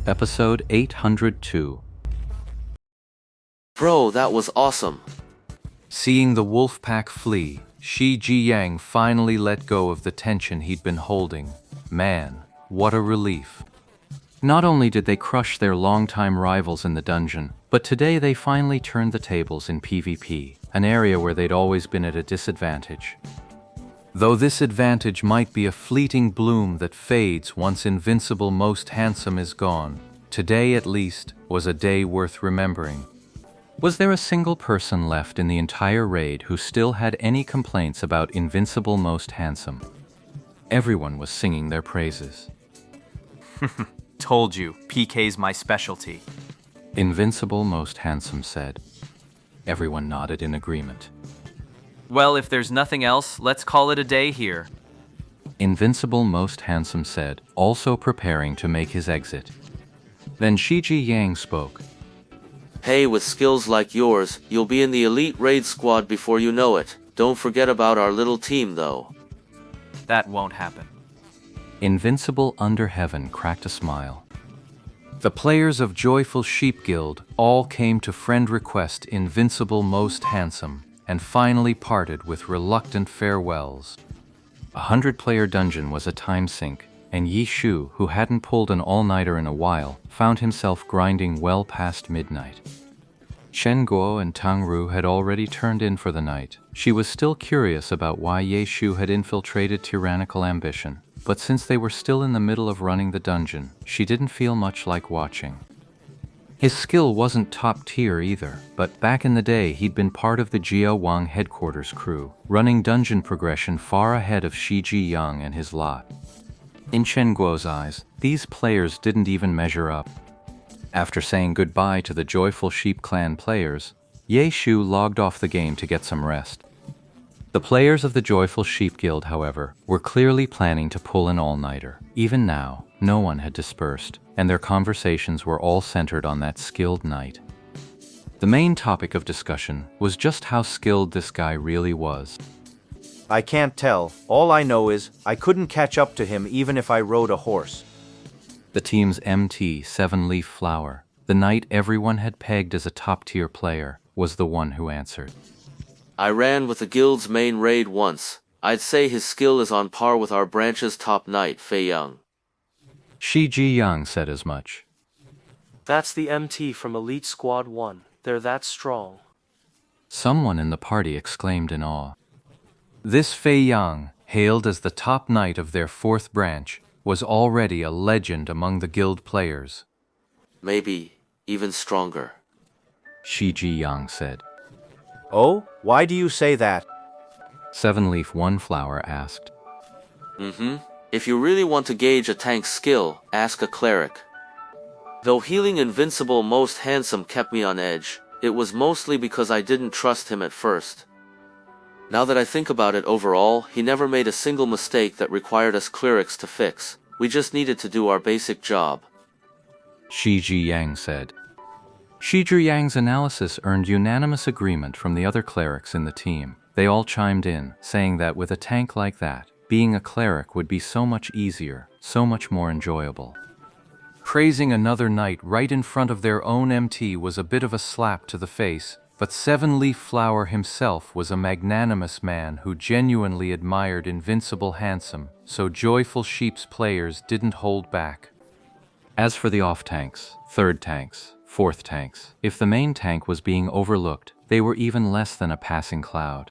Episode 802. Bro, that was awesome. Seeing the wolf pack flee, Shi Jiyang finally let go of the tension he'd been holding. Man, what a relief. Not only did they crush their longtime rivals in the dungeon, but today they finally turned the tables in PvP, an area where they'd always been at a disadvantage. Though this advantage might be a fleeting bloom that fades once Invincible Most Handsome is gone, today at least was a day worth remembering. Was there a single person left in the entire raid who still had any complaints about Invincible Most Handsome? Everyone was singing their praises. Told you, PK's my specialty. Invincible Most Handsome said. Everyone nodded in agreement. Well, if there's nothing else, let's call it a day here. Invincible Most Handsome said, also preparing to make his exit. Then Shi Jiyang spoke. Hey, with skills like yours, you'll be in the elite raid squad before you know it. Don't forget about our little team, though. That won't happen. Invincible Under Heaven cracked a smile. The players of Joyful Sheep Guild all came to friend request Invincible Most Handsome, and finally parted with reluctant farewells. 100-player dungeon was a time sink, and Yi Shu, who hadn't pulled an all-nighter in a while, found himself grinding well past midnight. Chen Guo and Tang Ru had already turned in for the night. She was still curious about why Ye Shu had infiltrated Tyrannical Ambition, but since they were still in the middle of running the dungeon, she didn't feel much like watching. His skill wasn't top tier either, but back in the day he'd been part of the Jia Wang headquarters crew, running dungeon progression far ahead of Shi Jiyang and his lot. In Chen Guo's eyes, these players didn't even measure up. After saying goodbye to the Joyful Sheep Clan players, Ye Shu logged off the game to get some rest. The players of the Joyful Sheep Guild, however, were clearly planning to pull an all-nighter. Even now, no one had dispersed, and their conversations were all centered on that skilled knight. The main topic of discussion was just how skilled this guy really was. I can't tell. All I know is, I couldn't catch up to him even if I rode a horse. The team's MT, Seven Leaf Flower, the knight everyone had pegged as a top-tier player, was the one who answered. I ran with the guild's main raid once. I'd say his skill is on par with our branch's top knight, Fei Yang. Shi Jiyang said as much. That's the MT from Elite Squad 1. They're that strong. Someone in the party exclaimed in awe. This Fei Yang, hailed as the top knight of their fourth branch, was already a legend among the guild players. Maybe even stronger. Shi Jiyang said. Oh, why do you say that? Seven Leaf One Flower asked. If you really want to gauge a tank's skill, ask a cleric. Though healing Invincible Most Handsome kept me on edge, it was mostly because I didn't trust him at first. Now that I think about it, overall, he never made a single mistake that required us clerics to fix. We just needed to do our basic job. Shi Jiyang said. Shi Jiyang's analysis earned unanimous agreement from the other clerics in the team. They all chimed in, saying that with a tank like that, being a cleric would be so much easier, so much more enjoyable. Praising another knight right in front of their own MT was a bit of a slap to the face, but Seven Leaf Flower himself was a magnanimous man who genuinely admired Invincible Handsome, so Joyful Sheep's players didn't hold back. As for the off-tanks, third tanks, fourth tanks, if the main tank was being overlooked, they were even less than a passing cloud.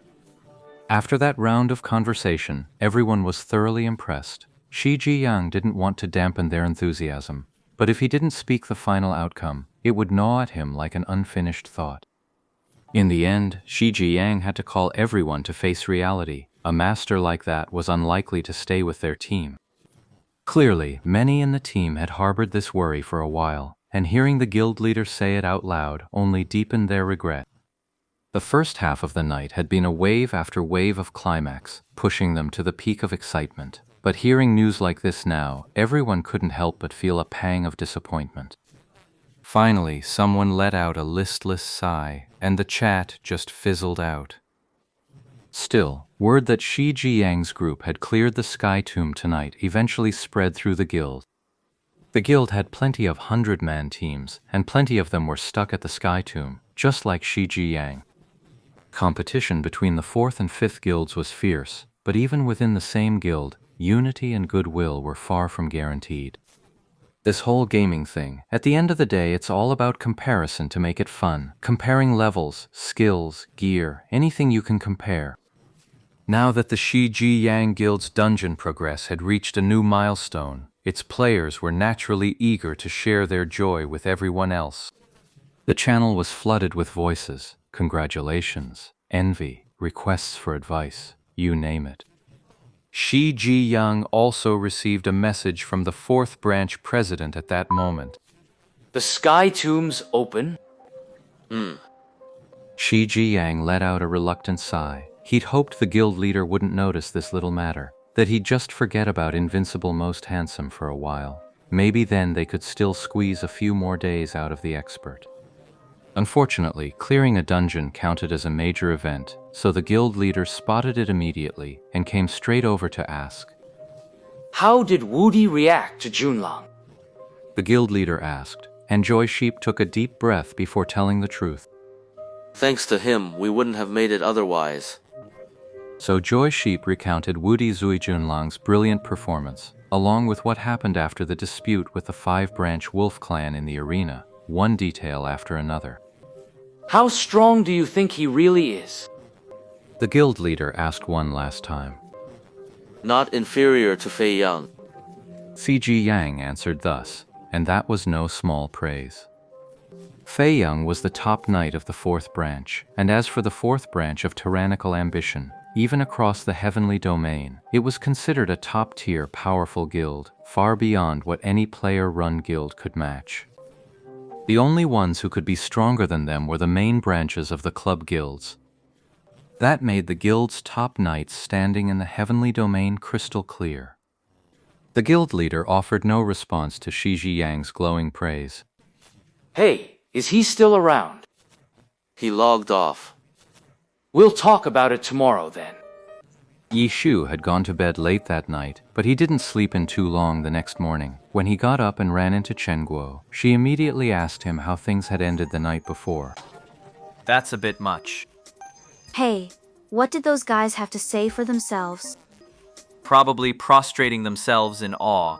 After that round of conversation, everyone was thoroughly impressed. Shi Jiyang didn't want to dampen their enthusiasm, but if he didn't speak the final outcome, it would gnaw at him like an unfinished thought. In the end, Shi Jiyang had to call everyone to face reality. A master like that was unlikely to stay with their team. Clearly, many in the team had harbored this worry for a while, and hearing the guild leader say it out loud only deepened their regret. The first half of the night had been a wave after wave of climax, pushing them to the peak of excitement. But hearing news like this now, everyone couldn't help but feel a pang of disappointment. Finally, someone let out a listless sigh, and the chat just fizzled out. Still, word that Shi Jiyang's group had cleared the Sky Tomb tonight eventually spread through the guild. The guild had plenty of 100-man teams, and plenty of them were stuck at the Sky Tomb, just like Shi Yang. Competition between the 4th and 5th guilds was fierce, but even within the same guild, unity and goodwill were far from guaranteed. This whole gaming thing, at the end of the day, it's all about comparison to make it fun. Comparing levels, skills, gear, anything you can compare. Now that the Shi Yang Guild's dungeon progress had reached a new milestone, its players were naturally eager to share their joy with everyone else. The channel was flooded with voices, congratulations, envy, requests for advice, you name it. Shi Yang also received a message from the 4th branch president at that moment. The Sky Tomb's open? Shi Yang let out a reluctant sigh. He'd hoped the guild leader wouldn't notice this little matter, that he'd just forget about Invincible Most Handsome for a while. Maybe then they could still squeeze a few more days out of the expert. Unfortunately, clearing a dungeon counted as a major event, so the guild leader spotted it immediately and came straight over to ask. How did Woody react to Junlang? The guild leader asked, and Joy Sheep took a deep breath before telling the truth. Thanks to him, we wouldn't have made it otherwise. So Joy Sheep recounted Wudi Zui Junlang's brilliant performance, along with what happened after the dispute with the 5-branch wolf clan in the arena, one detail after another. How strong do you think he really is? The guild leader asked one last time. Not inferior to Fei Yang. CG Yang answered thus, and that was no small praise. Fei Yang was the top knight of the 4th branch, and as for the 4th branch of tyrannical ambition, even across the heavenly domain, it was considered a top-tier powerful guild, far beyond what any player-run guild could match. The only ones who could be stronger than them were the main branches of the club guilds. That made the guild's top knights standing in the heavenly domain crystal clear. The guild leader offered no response to Shi Yang's glowing praise. Hey, is he still around? He logged off. We'll talk about it tomorrow then. Yi Shu had gone to bed late that night, but he didn't sleep in too long the next morning. When he got up and ran into Chen Guo, she immediately asked him how things had ended the night before. That's a bit much. Hey, what did those guys have to say for themselves? Probably prostrating themselves in awe.